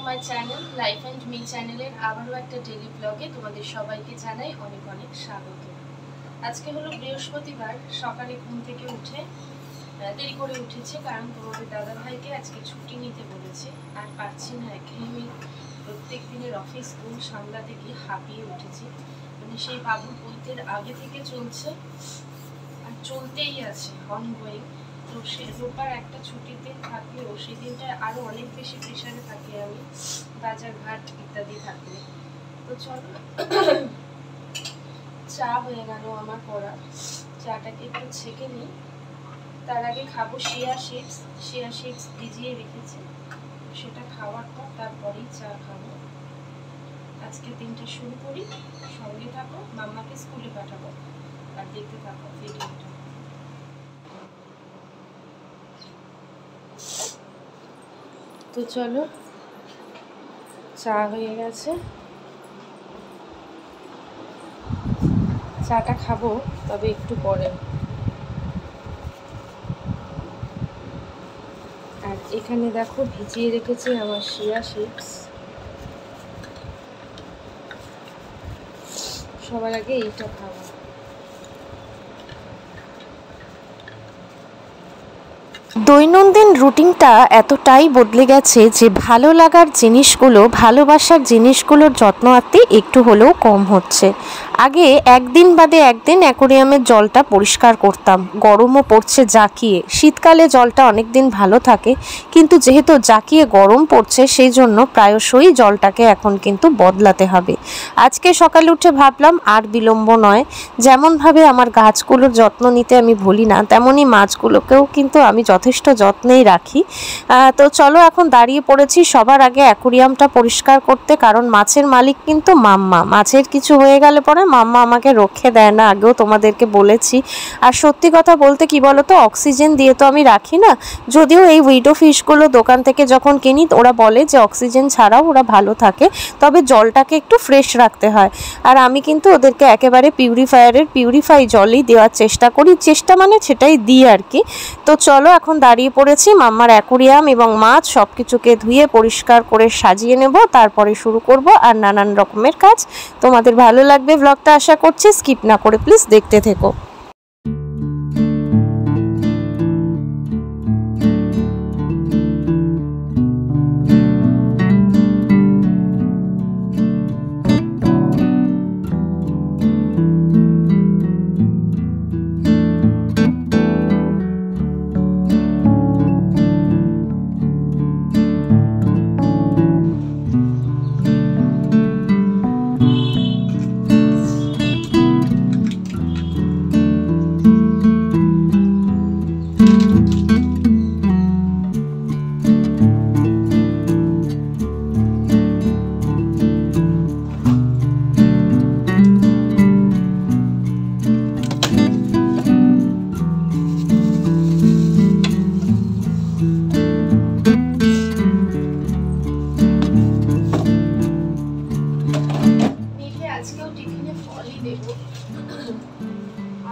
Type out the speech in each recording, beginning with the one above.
My channel life and me চ্যানেলের আবারও একটা ডেইলি ব্লগে তোমাদের সবাইকে জানাই অনেক অনেক স্বাগত। আজকে হলো বৃহস্পতিবার, সকালে ঘুম থেকে উঠে দেরি করে উঠেছে, কারণ তোমাদের দাদাভাইকে আজকে ছুটি নিতে বলেছে। আর পারছি না, একঘেয়েমি প্রত্যেক দিনের অফিস স্কুল সামলাতে গিয়ে হাঁপিয়ে উঠেছি। মানে সেই বাবুর বইতের আগে থেকে চলছে আর চলতেই আছে অনগোয়িং। তো সে রোববার একটা ছুটির দিন থাকলেও সেই দিনটা আরও অনেক বেশি প্রেশারে থাকি আমি, বাজার ঘাট ইত্যাদি থাকলে। তো চলো, চা হয়ে গেল আমার করা, চাটাকে একটু ছেঁকে নিই। তার আগে খাবো শিয়া সিডস ভিজিয়ে রেখেছি, সেটা খাওয়ার পর তারপরেই চা খাবো। আজকে দিনটা শুরু করি, সঙ্গে থাকো, মাম্মাকে স্কুলে পাঠাবো আর দেখতে থাকো ভিডিওটা। তো চলো, চা হয়ে গেছে, চাটা খাবো তবে একটু পরে। আর এখানে দেখো ভিজিয়ে রেখেছি আমার শিয়া সিডস। সবার আগে এইটা খাবো। দৈনন্দিন রুটিনটা এতটাই বদলে গেছে যে ভালো লাগার জিনিসগুলো, ভালোবাসার জিনিসগুলোর যত্ন আত্তে একটু হলেও কম হচ্ছে। আগে একদিন বাদে একদিন অ্যাকোরিয়ামের জলটা পরিষ্কার করতাম, গরমও পড়ছে জাকিয়ে। শীতকালে জলটা অনেক দিন ভালো থাকে, কিন্তু যেহেতু জাকিয়ে গরম পড়ছে সেই জন্য প্রায়শই জলটাকে এখন কিন্তু বদলাতে হবে। আজকে সকালে উঠে ভাবলাম আর বিলম্ব নয়, যেমনভাবে আমার গাছগুলোর যত্ন নিতে আমি ভুলি না, তেমনই মাছগুলোকেও কিন্তু আমি যথেষ্ট যত্নেই রাখি। তো চলো, এখন দাঁড়িয়ে পড়েছি সবার আগে অ্যাকোরিয়ামটা পরিষ্কার করতে, কারণ মাছের মালিক কিন্তু মাম্মা। মাছের কিছু হয়ে গেলে পরে মাম্মা আমাকে রক্ষে দেয় না, আগেও তোমাদেরকে বলেছি। আর সত্যি কথা বলতে কি বলো তো, অক্সিজেন দিয়ে তো আমি রাখি না। যদিও এই উইডো ফিশগুলো দোকান থেকে যখন কিনি ওরা বলে যে অক্সিজেন ছাড়াও ওরা ভালো থাকে, তবে জলটাকে একটু ফ্রেশ রাখতে হয়। আর আমি কিন্তু ওদেরকে একেবারে পিউরিফাই জলই দেওয়ার চেষ্টা করি, চেষ্টা মানে সেটাই দিই আর কি। তো চলো, এখন দাঁড়িয়ে পড়েছি, মাম্মার অ্যাকোরিয়াম এবং মাছ সব কিছুকে ধুয়ে পরিষ্কার করে সাজিয়ে নেব, তারপরে শুরু করব আর নানান রকমের কাজ। তোমাদের ভালো লাগবে ব্লগটা আশা করছি, স্কিপ না করে প্লিজ দেখতে থেকো।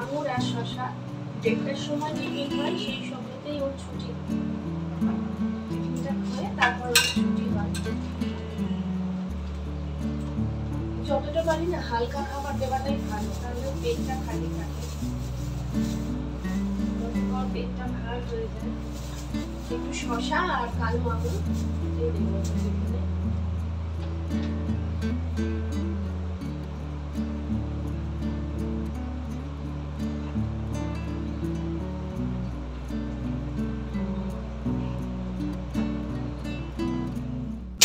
আঙুর আর শশা 1:30টার সময় টিফিন হয়, সেই সময়তেই ওর ছুটি। টিফিনটা খেয়ে তারপর ওর ছুটি হয়। যতটা পারি না হালকা খাবার দেওয়াটাই ভালো, তাহলে পেটটা খালি থাকে, পেটটা ভার হয়ে যায়। একটু শশা আর কালো আঙুর দিয়ে দেবো টিফিনে।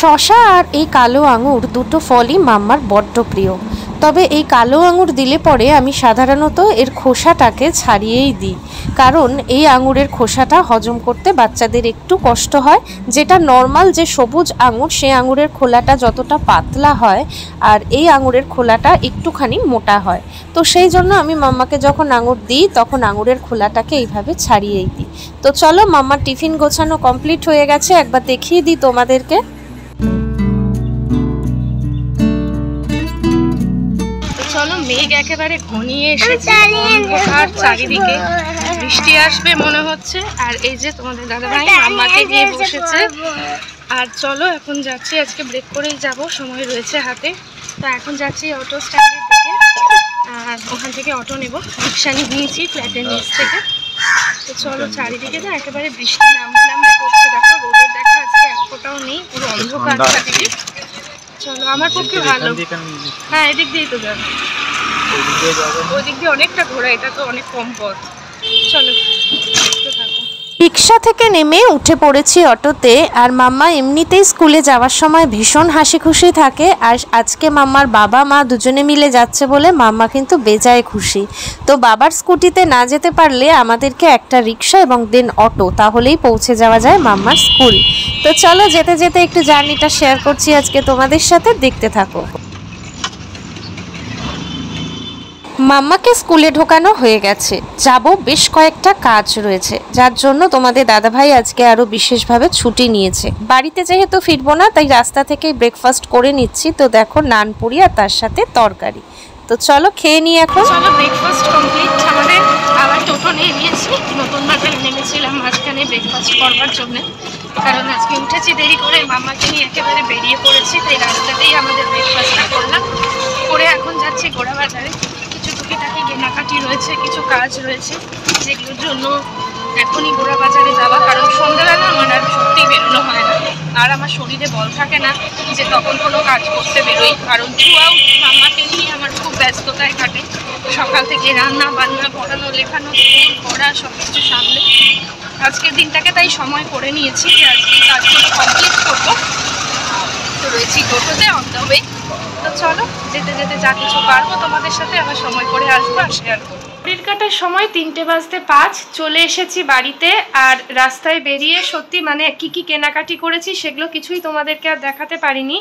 শশা আর এই কালো আঙুর দুটো ফলই মাম্মার বড্ড প্রিয়, তবে এই কালো আঙুর দিলে পরে আমি সাধারণত এর খোসাটাকে ছাড়িয়েই দিই, কারণ এই আঙুরের খোসাটা হজম করতে বাচ্চাদের একটু কষ্ট হয়। যেটা নর্মাল যে সবুজ আঙুর, সেই আঙুরের খোলাটা যতটা পাতলা হয় আর এই আঙুরের খোলাটা একটুখানি মোটা হয়। তো সেই জন্য আমি মাম্মাকে যখন আঙুর দিই তখন আঙুরের খোলাটাকে এইভাবে ছাড়িয়েই দিই। তো চলো, মাম্মার টিফিন গোছানো কমপ্লিট হয়ে গেছে, একবার দেখিয়ে দিই তোমাদেরকে। চলো, মেঘ একেবারে ঘনিয়ে এসেছে, অন্ধকার চারিদিকে, বৃষ্টি আসবে মনে হচ্ছে। আর এই যে তোমাদের দাদাভাই মাম্মাকে নিয়ে বসেছে আর চলো এখন যাচ্ছি, আজকে ব্রেক করেই যাব, সময় রয়েছে হাতে। তো এখন যাচ্ছি অটো স্ট্যান্ডের দিকে, আর ওখান থেকে অটো নেব। রিক্সা নিয়েছি ফ্ল্যাটের নিচ থেকে। তো চলো, চারিদিকে না একেবারে বৃষ্টি নামবে করছে। দেখো রোদের দেখা আজকে এক ফোঁটাও নেই, পুরো অন্ধকার চারিদিকে। চলো, আমার পক্ষে ভালো। হ্যাঁ, এদিক দিয়েই তো যাবে, ওই দিক দিয়ে অনেকটা ঘোরা, এটা তো অনেক কম পথ। চলো, থাকো। রিক্সা থেকে নেমে উঠে পড়েছি অটোতে। আর মাম্মা এমনিতেই স্কুলে যাওয়ার সময় ভীষণ হাসি খুশি থাকে, আর আজকে মাম্মার বাবা মা দুজনে মিলে যাচ্ছে বলে মাম্মা কিন্তু বেজায় খুশি। তো বাবার স্কুটিতে না যেতে পারলে আমাদেরকে একটা রিক্সা এবং দেন অটো, তাহলেই পৌঁছে যাওয়া যায় মাম্মার স্কুল। তো চলো, যেতে যেতে একটু জার্নিটা শেয়ার করছি আজকে তোমাদের সাথে, দেখতে থাকো। মাম্মাকে স্কুলে ঢোকানো হয়ে গেছে, যাব, বেশ কয়েকটা কাজ রয়েছে, যার জন্য তোমাদের দাদাভাই আজকে আরও বিশেষভাবে ছুটি নিয়েছে। বাড়িতে যেহেতু ফিরবো না, তাই রাস্তা থেকেই ব্রেকফাস্ট করে নিচ্ছি। তো দেখো, নান পুরি আর তার সাথে তরকারি। তো চলো খেয়ে নিই এখন। চলো, ব্রেকফাস্ট কমপ্লিট আমাদের। আবার টোটো নিয়ে নিয়েছি, নতুন বাজারে নেমেছিলাম মাঝখানে ব্রেকফাস্ট করবার জন্য, কারণ আজকে উঠেছি দেরি করে, মামাকে নিয়ে একেবারে বেরিয়ে পড়েছি। তাই রাস্তাতেই আমাদের ব্রেকফাস্টটা করলাম, করে এখন যাচ্ছি গোড়া বাজারে। কিছু টুকিটাকি কেনাকাটি রয়েছে, কিছু কাজ রয়েছে, যেগুলোর জন্য এখনই গোড়া বাজারে যাওয়া। কারণ সন্ধ্যাবেলা আমার আর সত্যিই বেরোনো হয় না, আর আমার শরীরে বল থাকে না যে তখন কোনো কাজ করতে বেরোই। কারণ থ্রুআউট মামাকে নিয়ে আমার খুব ব্যস্ততায় কাটে, সকাল থেকে রান্না বান্না, পড়ানো লেখানো, স্কুল পড়া, সব কিছু সামলে আজকের দিনটাকে তাই সময় করে নিয়েছি যে আজকে এই কাজগুলো কমপ্লিট করবো। তো রয়েছি টোটোতে, অন দ্য ওয়ে। তো চলো, যেতে যেতে যা কিছু পারবো তোমাদের সাথে আবার সময় করে আসবো আর শেয়ার করবো। ঘড়ির কাটার সময় 3:05 চলে এসেছি বাড়িতে। আর রাস্তায় বেরিয়ে সত্যি মানে কি কেনাকাটি করেছি সেগুলো কিছুই তোমাদেরকে আর দেখাতে পারিনি।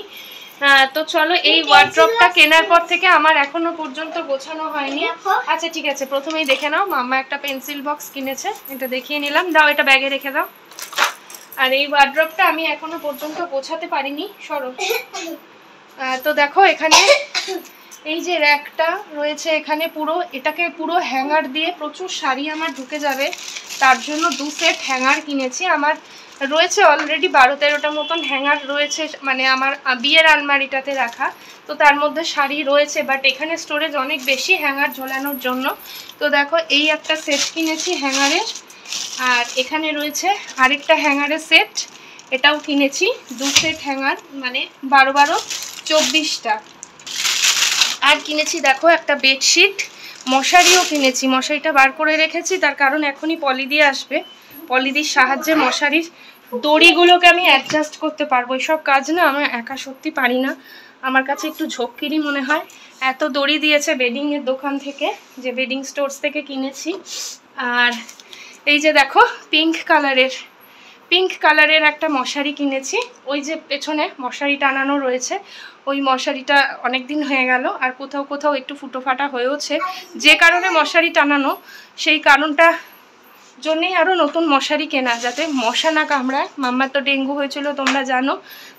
তো চলো, এই ওয়ার্ড্রপটা কেনার পর থেকে আমার এখনো পর্যন্ত গোছানো হয়নি। আচ্ছা ঠিক আছে, প্রথমেই দেখে নাও, মাম্মা একটা পেন্সিল বক্স কিনেছে, এটা দেখিয়ে নিলাম। দাও, এটা ব্যাগে রেখে দাও। আর এই ওয়ার্ড্রপটা আমি এখনো পর্যন্ত গোছাতে পারিনি, সরো। তো দেখো, এখানে এই যে র্যাকটা রয়েছে, এখানে এটাকে পুরো হ্যাঙ্গার দিয়ে প্রচুর শাড়ি আমার ঢুকে যাবে, তার জন্য 2 সেট হ্যাঙ্গার কিনেছি। আমার রয়েছে অলরেডি 12-13টা মতন হ্যাঙ্গার রয়েছে, মানে আমার বিয়ের আলমারিটাতে রাখা। তো তার মধ্যে শাড়ি রয়েছে, বাট এখানে স্টোরেজ অনেক বেশি হ্যাঙ্গার ঝোলানোর জন্য। তো দেখো, এই একটা সেট কিনেছি হ্যাঙ্গারের। আর এখানে রয়েছে আরেকটা হ্যাঙ্গারের সেট, এটাও কিনেছি। 2 সেট হ্যাঙ্গার, মানে 12-24টা। আর কিনেছি দেখো একটা বেডশিট, মশারিও কিনেছি। মশারিটা বার করে রেখেছি, তার কারণ এখনই পলি দিয়ে আসবে। পলিদির সাহায্যে মশারির দড়িগুলোকে আমি অ্যাডজাস্ট করতে পারবো। এইসব কাজ না আমি একা সত্যি পারি না, আমার কাছে একটু ঝক্কিরই মনে হয়। এত দড়ি দিয়েছে বেডিংয়ের দোকান থেকে, যে বেডিং স্টোর্স থেকে কিনেছি। আর এই যে দেখো, পিঙ্ক কালারের একটা মশারি কিনেছি। ওই যে পেছনে মশারি টানানো রয়েছে, ওই মশারিটা অনেক দিন হয়ে গেল, আর কোথাও কোথাও একটু ফুটো ফাটা হয়েওছে। যে কারণে মশারি টানানো, সেই কারণটা জন্যেই আরও নতুন মশারি কেনা, যাতে মশা না কামড়ায়। মাম্মার তো ডেঙ্গু হয়েছিল তোমরা জানো,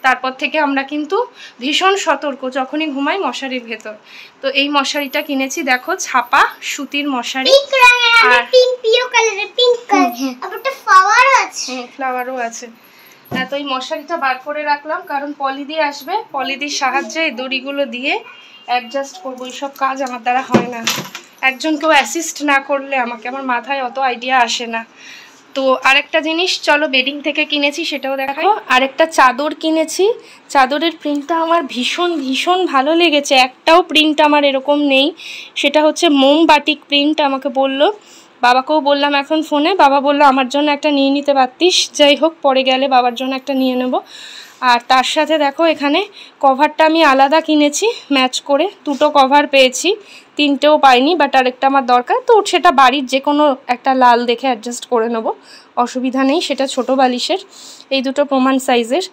তারপর থেকে আমরা কিন্তু ভীষণ সতর্ক যখনই ঘুমাই মশারির ভেতর। তো এই মশারিটা কিনেছি, দেখো ছাপা সুতির মশারি, ফ্লাওয়ারও আছে। তো এই মশারিটা বার করে রাখলাম, কারণ পলি দিয়ে আসবে, পলিদির সাহায্যে এই দড়িগুলো দিয়ে অ্যাডজাস্ট করবো। এইসব কাজ আমার দ্বারা হয় না, একজন কেউ অ্যাসিস্ট না করলে আমার মাথায় অত আইডিয়া আসে না। তো আরেকটা জিনিস চলো বেডিং থেকে কিনেছি, সেটাও দেখো। আরেকটা চাদর কিনেছি, চাদরের প্রিন্টটা আমার ভীষণ ভালো লেগেছে। একটাও প্রিন্ট আমার এরকম নেই, সেটা হচ্ছে মোম বাটিক প্রিন্ট। আমাকে বললো, বাবাকেও বললাম এখন ফোনে, বাবা বললো আমার জন্য একটা নিয়ে নিতে পারতিস। যাই হোক, পরে গেলে বাবার জন্য একটা নিয়ে নেব। আর তার সাথে দেখো, এখানে কভারটা আমি আলাদা কিনেছি ম্যাচ করে, 2টো কভার পেয়েছি, 3টেও পাইনি, বাট আরেকটা আমার দরকার। তো সেটা বাড়ির যে কোনো একটা লাল দেখে অ্যাডজাস্ট করে নেব, অসুবিধা নেই। সেটা ছোটো বালিশের, এই দুটো প্রমাণ সাইজের।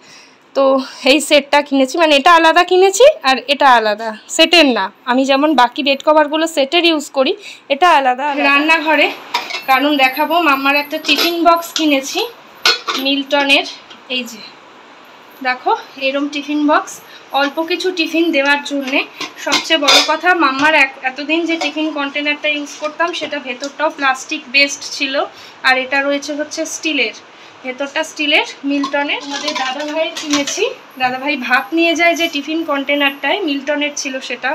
তো এই সেটটা কিনেছি, মানে এটা আলাদা কিনেছি আর এটা আলাদা, সেটের না। আমি যেমন বাকি বেড কভারগুলো সেটের ইউজ করি, এটা আলাদা। রান্নাঘরে কারণ দেখাবো, মাম্মার একটা টিফিন বক্স কিনেছি মিল্টনের। এই যে দেখো, এরম টিফিন বক্স, অল্প কিছু টিফিন দেওয়ার জন্যে। সবচেয়ে বড় কথা, মাম্মার এতদিন যে টিফিন কন্টেনারটা ইউজ করতাম, সেটা ভেতরটাও প্লাস্টিক বেসড ছিল, আর এটা রয়েছে হচ্ছে স্টিলের। ভেতরটা স্টিলের, মিল্টনের। আমাদের দাদাভাই কিনেছি, দাদাভাই ভাত নিয়ে যায় যে টিফিন কন্টেনারটায়, মিল্টনের ছিল সেটা,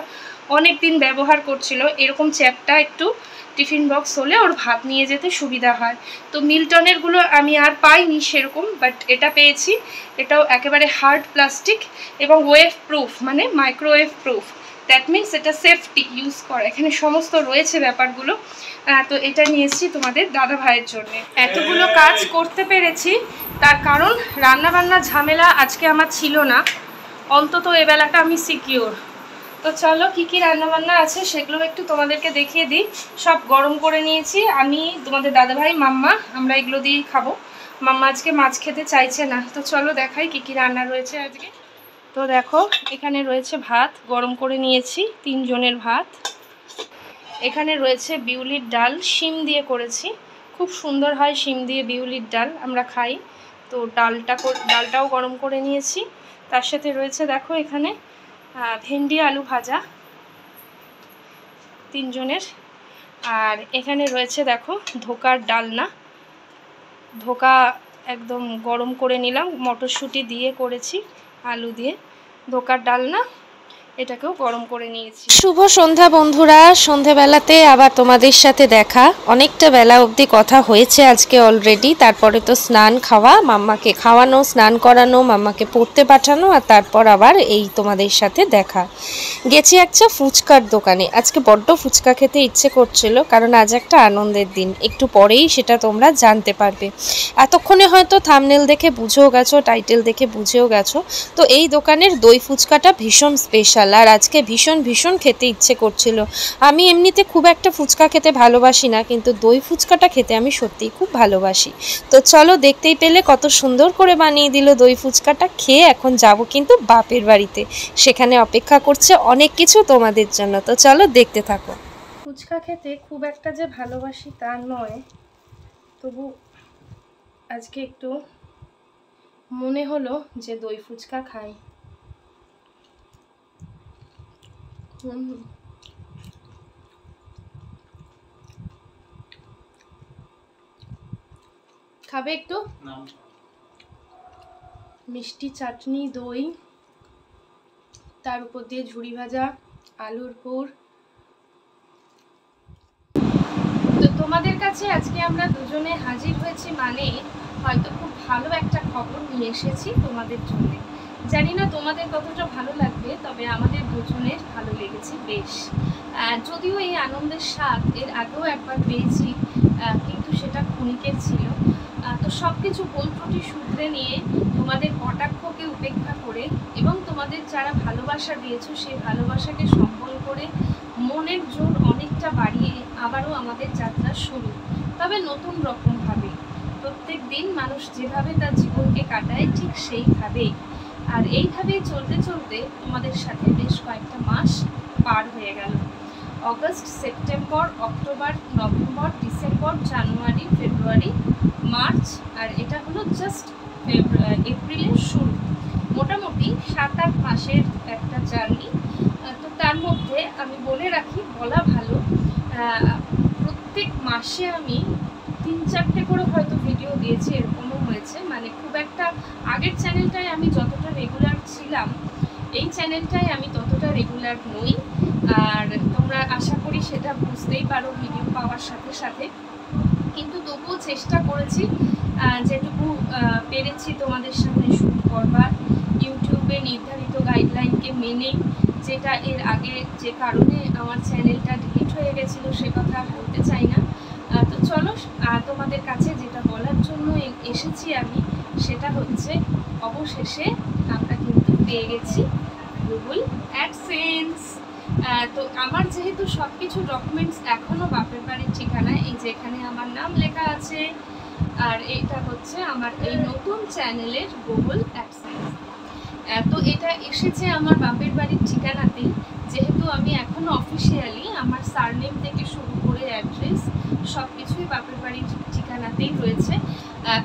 অনেক দিন ব্যবহার করছিল। এরকম চ্যাপটা একটু টিফিন বক্স হলে ওর ভাত নিয়ে যেতে সুবিধা হয়। তো মিল্টনেরগুলো আমি আর পাইনি সেরকম, বাট এটা পেয়েছি। এটাও একেবারে হার্ড প্লাস্টিক এবং ওয়েভ প্রুফ, মানে মাইক্রোওয়েভ প্রুফ। দ্যাট মিনস এটা সেফটি ইউজ করা, এখানে সমস্ত রয়েছে ব্যাপারগুলো। তো এটা নিয়ে এসেছি তোমাদের দাদা ভাইয়ের জন্য। এতগুলো কাজ করতে পেরেছি তার কারণ রান্নাবান্না ঝামেলা আজকে আমার ছিল না, অন্তত এবেলাটা আমি সিকিওর। তো চলো কী কী রান্নাবান্না আছে সেগুলো একটু তোমাদেরকে দেখিয়ে দিই। সব গরম করে নিয়েছি আমি, তোমাদের দাদাভাই, মাম্মা, আমরা এগুলো দিয়েই খাবো। মাম্মা আজকে মাছ খেতে চাইছে না। তো চলো দেখাই কী কী রান্না রয়েছে আজকে। তো দেখো এখানে রয়েছে ভাত, গরম করে নিয়েছি 3 জনের ভাত। এখানে রয়েছে বিউলির ডাল, শিম দিয়ে করেছি, খুব সুন্দর হয় শিম দিয়ে বিউলির ডাল, আমরা খাই। তো ডালটাও গরম করে নিয়েছি। তার সাথে রয়েছে দেখো এখানে ভেন্ডি আলু ভাজা 3 জনের। আর এখানে রয়েছে দেখো ধোকার ডালনা, ধোকা একদম গরম করে নিলাম, মটরশুঁটি দিয়ে করেছি, আলু দিয়ে ধোকার ডালনা, এটাকেও গরম করে নিয়েছি। শুভ সন্ধ্যা বন্ধুরা, সন্ধ্যাবেলাতে আবার তোমাদের সাথে দেখা। অনেকটা বেলা অবধি কথা হয়েছে আজকে অলরেডি। তারপরে তো স্নান খাওয়া, মাম্মাকে খাওয়ানো, স্নান করানো, মাম্মাকে পড়তে পাঠানো, আর তারপর আবার এই তোমাদের সাথে দেখা। গেছি একটা ফুচকার দোকানে, আজকে বড্ড ফুচকা খেতে ইচ্ছে করছিল, কারণ আজ একটা আনন্দের দিন। একটু পরেই সেটা তোমরা জানতে পারবে। এতক্ষণে হয়তো থাম্বনেল দেখে বুঝেও গেছো, টাইটেল দেখে বুঝেও গেছো। তো এই দোকানের দই ফুচকাটা ভীষণ স্পেশাল, আর আজকে ভীষণ ভীষণ খেতে ইচ্ছে করছিল। আমি এমনিতে খুব একটা ফুচকা খেতে ভালোবাসি না, কিন্তু দই ফুচকাটা খেতে আমি সত্যিই খুব ভালোবাসি। তো চলো, দেখতেই পেলে কত সুন্দর করে বানিয়ে দিল দই ফুচকাটা। খেয়ে এখন যাব কিন্তু বাপের বাড়িতে, সেখানে অপেক্ষা করছে অনেক কিছু তোমাদের জন্য। তো চলো দেখতে থাকো। ফুচকা খেতে খুব একটা যে ভালোবাসি তা নয়, তবু আজকে একটু মনে হলো যে দই ফুচকা খাই। খাবে একটু? মিষ্টি চাটনি, দই, তার উপর দিয়ে ঝুড়ি ভাজা, আলুর পুর। তো তোমাদের কাছে আজকে আমরা দুজনে হাজির হয়েছি মানে হয়তো খুব ভালো একটা খবর নিয়ে এসেছি তোমাদের জন্য। জানি না তোমাদের কতটা ভালো লাগবে, তবে আমাদের দুজনের ভালো লেগেছে বেশ। যদিও এই আনন্দের স্বাদ এর আগেও একবার পেয়েছি, কিন্তু সেটা ক্ষণিকের ছিল। তো সব কিছু ভুল ত্রুটি শুধরে নিয়ে, তোমাদের কটাক্ষকে উপেক্ষা করে এবং তোমাদের যারা ভালোবাসা দিয়েছো সেই ভালোবাসাকে সম্বল করে, মনের জোর অনেকটা বাড়িয়ে আবারও আমাদের যাত্রা শুরু, তবে নতুন রকমভাবে। প্রত্যেক দিন মানুষ যেভাবে তার জীবনকে কাটায় ঠিক সেইভাবেই। আর এইভাবেই চলতে চলতে তোমাদের সাথে বেশ কয়েকটা মাস পার হয়ে গেল। August, September, October, November, December, January, February, March, আর এটা হলো জাস্ট এপ্রিলের শুরু। মোটামুটি 7-8 মাসের একটা জার্নি। তো তার মধ্যে আমি বলে রাখি, বলা ভালো, প্রত্যেক মাসে আমি 3-4টে করে হয়তো ভিডিও দিয়েছি, এরকমও হয়েছে। মানে খুব একটা, আগের চ্যানেলটায় আমি যতটা রেগুলার ছিলাম, এই চ্যানেলটায় আমি ততটা রেগুলার নই। আর তোমরা আশা করি সেটা বুঝতেই পারো ভিডিও পাওয়ার সাথে সাথে। কিন্তু তবুও চেষ্টা করেছি যেটুকু পেরেছি তোমাদের সামনে শুট করবার, ইউটিউবে নির্ধারিত গাইডলাইনকে মেনে। যেটা এর আগে যে কারণে আমার চ্যানেলটা ডিলিট হয়ে গেছিলো সে কথা বলতে চাই না। তো চলো, তোমাদের কাছে যেটা বলার জন্য এসেছি আমি, সেটা হচ্ছে অবশেষে আমরা কিন্তু পেয়ে গেছি গুগল অ্যাডসেন্স। তো আমার যেহেতু সব কিছু ডকুমেন্টস এখনও বাপের বাড়ির ঠিকানায়, এই যে এখানে আমার নাম লেখা আছে, আর এটা হচ্ছে আমার এই নতুন চ্যানেলের গুগল অ্যাডসেন্স। তো এটা এসেছে আমার বাপের বাড়ির ঠিকানাতেই, যেহেতু আমি এখনও অফিসিয়ালি আমার সারনেম থেকে শুরু করে অ্যাড্রেস সব কিছুই বাপের বাড়ির ঠিকানাতেই রয়েছে।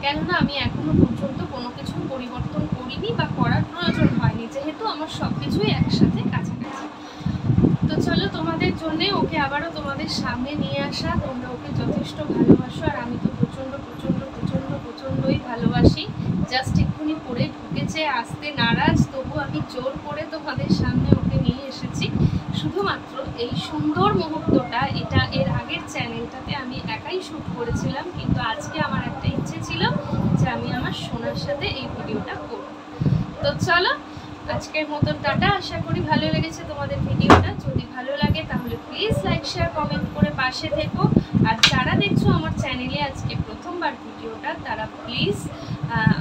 কেননা আমি এখনও পর্যন্ত কোনো কিছু পরিবর্তন করিনি বা করার প্রয়োজন হয়নি, যেহেতু আমার সব কিছুই একসাথে কাছাকাছি। তো চলো, তোমাদের জন্যে ওকে আবারও তোমাদের সামনে নিয়ে আসা। তোমরা ওকে যথেষ্ট ভালোবাসো, আর আমি তো প্রচণ্ডই ভালোবাসি। জাস্ট এক্ষুনি পড়ে ঢুকেছে, আসতে নারাজ, তবু আমি জোর করে তোমাদের সামনে ওকে নিয়ে এসেছি শুধুমাত্র এই সুন্দর মুহূর্তটা। এটা এর আগের চ্যানেলটাতে আমি একাই শ্যুট করেছিলাম, কিন্তু আজকে আমার একটা ইচ্ছে ছিল যে আমি আমার সোনার সাথে এই ভিডিওটা করব। তো চলো আজকের মতন টাটা। আশা করি ভালো লেগেছে তোমাদের ভিডিওটা। যদি ভালো লাগে তাহলে প্লিজ লাইক শেয়ার কমেন্ট করে পাশে থেকো। আর যারা দেখছো আমার চ্যানেলে আজকে প্রথমবার ভিডিওটা, তারা প্লিজ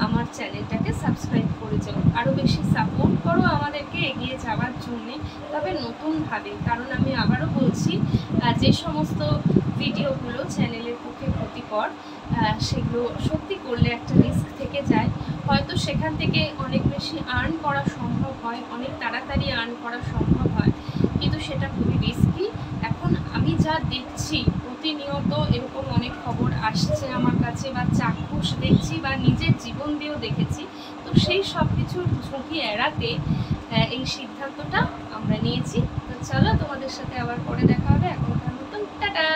আমার চ্যানেলটাকে সাবস্ক্রাইব করে যাও, আরও বেশি সাপোর্ট করো আমাদেরকে এগিয়ে যাওয়ার জন্যে, তবে নতুনভাবে। কারণ আমি আবারও বলছি, যে সমস্ত ভিডিওগুলো চ্যানেলের পক্ষে ক্ষতিকর, সেগুলো সত্যি করলে একটা রিস্ক থেকে যায়। হয়তো সেখান থেকে অনেক বেশি আর্ন করা সম্ভব হয়, অনেক তাড়াতাড়ি আর্ন করা সম্ভব হয়, কিন্তু সেটা খুবই রিস্কি। এখন আমি যা দেখছি প্রতিনিয়ত এরকম অনেক খবর আসছে আমার কাছে, বা চাক্ষুষ দেখছি, বা নিজের জীবন দিয়েও দেখেছি। তো সেই সব কিছুর ঝুঁকি এড়াতে এই সিদ্ধান্তটা আমরা নিয়েছি। তো চলো তোমাদের সাথে আবার পরে দেখা হবে। এখনকার মতন টাটা।